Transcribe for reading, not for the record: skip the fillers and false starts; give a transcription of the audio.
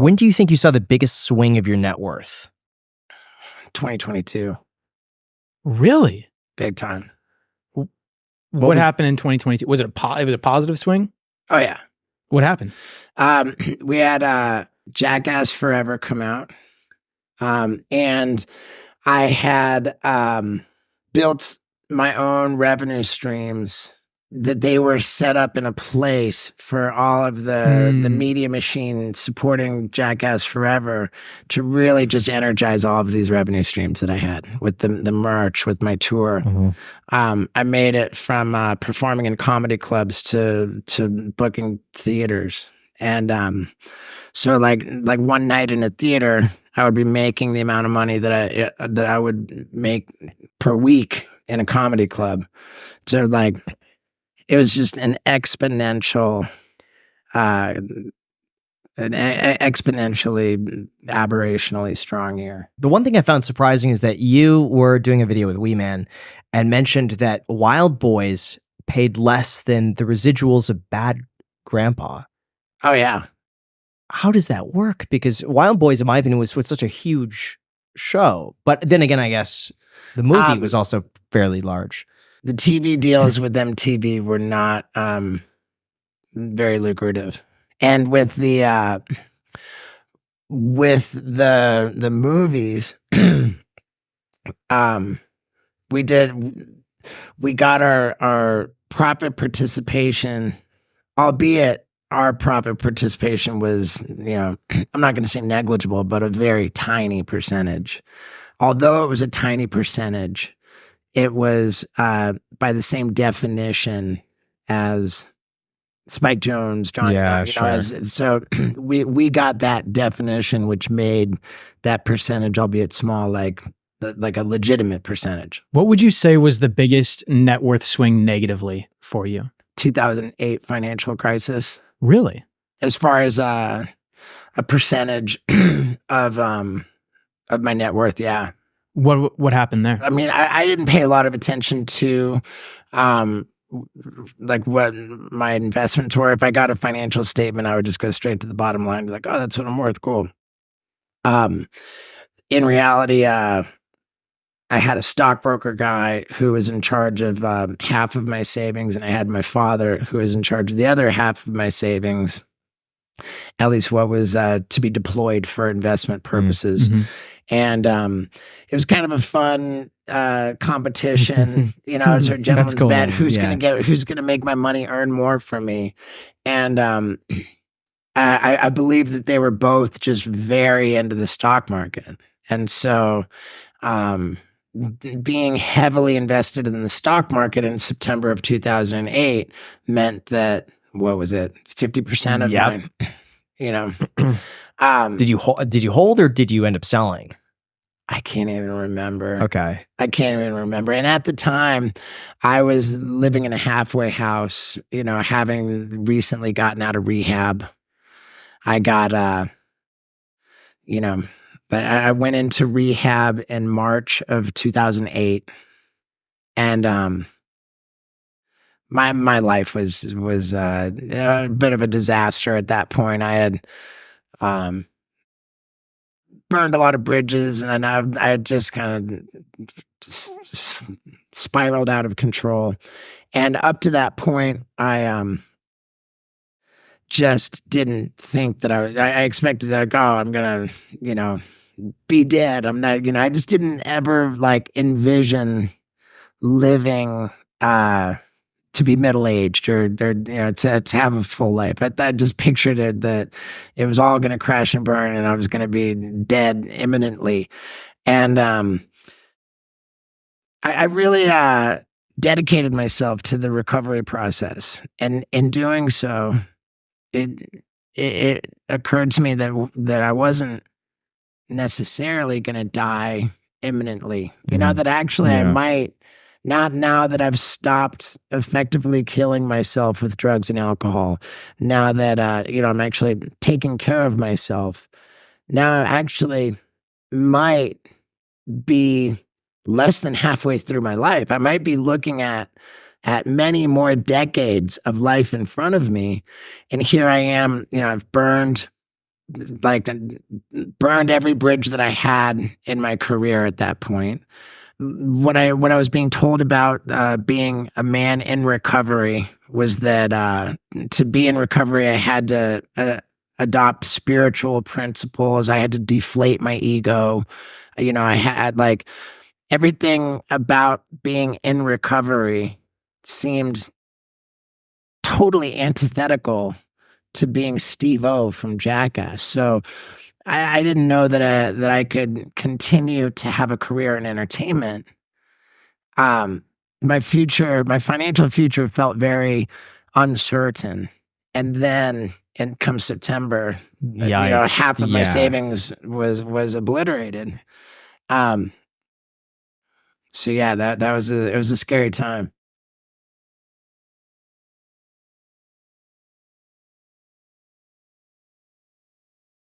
When do you think you saw the biggest swing of your net worth? 2022, Really? big time. What happened in 2022? Was it it was a positive swing? Oh yeah. What happened? We had Jackass Forever come out, and I had built my own revenue streams that they were set up in a place for all of the media machine supporting Jackass Forever to really just energize all of these revenue streams that I had with the merch, with my tour. I made it from performing in comedy clubs to booking theaters. And so like one night in a theater, I would be making the amount of money that I would make per week in a comedy club. So like it was just an exponentially aberrationally strong year. The one thing I found surprising is that you were doing a video with Wee Man and mentioned that Wild Boys paid less than the residuals of Bad Grandpa. Oh yeah. How does that work? Because Wild Boys, in my opinion, was such a huge show. But then again, I guess the movie was also fairly large. The TV deals with MTV were not very lucrative, and with the movies, we got our profit participation, albeit our profit participation was, I'm not going to say negligible, but a very tiny percentage. Although it was a tiny percentage, it was by the same definition as Spike Jonze, Johnny. Yeah, sure. So we got that definition, which made that percentage, albeit small, like a legitimate percentage. What would you say was the biggest net worth swing negatively for you? 2008 financial crisis. Really? As far as a percentage of my net worth, yeah. What happened there? I mean, I didn't pay a lot of attention to like what my investments were. If I got a financial statement, I would just go straight to the bottom line, be like, oh, that's what I'm worth. Cool. In reality, I had a stockbroker guy who was in charge of half of my savings, and I had my father who was in charge of the other half of my savings, at least what was to be deployed for investment purposes. And it was kind of a fun competition, it's a gentleman's cool. bet. Who's gonna make my money earn more for me? And I believe that they were both just very into the stock market, and so being heavily invested in the stock market in September of 2008 meant that, what was it, 50% of mine, Did you hold or did you end up selling? I can't even remember. Okay. I can't even remember. And at the time, I was living in a halfway house, having recently gotten out of rehab. I got, I went into rehab in March of 2008. And my life was a bit of a disaster at that point. I had burned a lot of bridges, and I had just kind of spiraled out of control. And up to that point, I just didn't think that I expected that, I'm gonna, be dead. I'm not, I just didn't ever envision living to be middle-aged or to have a full life. I just pictured it that it was all going to crash and burn and I was going to be dead imminently. And I really dedicated myself to the recovery process. And in doing so, it occurred to me that I wasn't necessarily going to die imminently. That actually I might. Not now that I've stopped effectively killing myself with drugs and alcohol. Now that, I'm actually taking care of myself. Now I actually might be less than halfway through my life. I might be looking at many more decades of life in front of me. And here I am, I've burned like burned every bridge that I had in my career at that point. What I was being told about being a man in recovery was that to be in recovery, I had to adopt spiritual principles. I had to deflate my ego. I had like everything about being in recovery seemed totally antithetical to being Steve-O from Jackass. So I didn't know that I could continue to have a career in entertainment. My financial future felt very uncertain. And then come September, Yikes. half of my Yeah. savings was obliterated. So yeah, it was a scary time.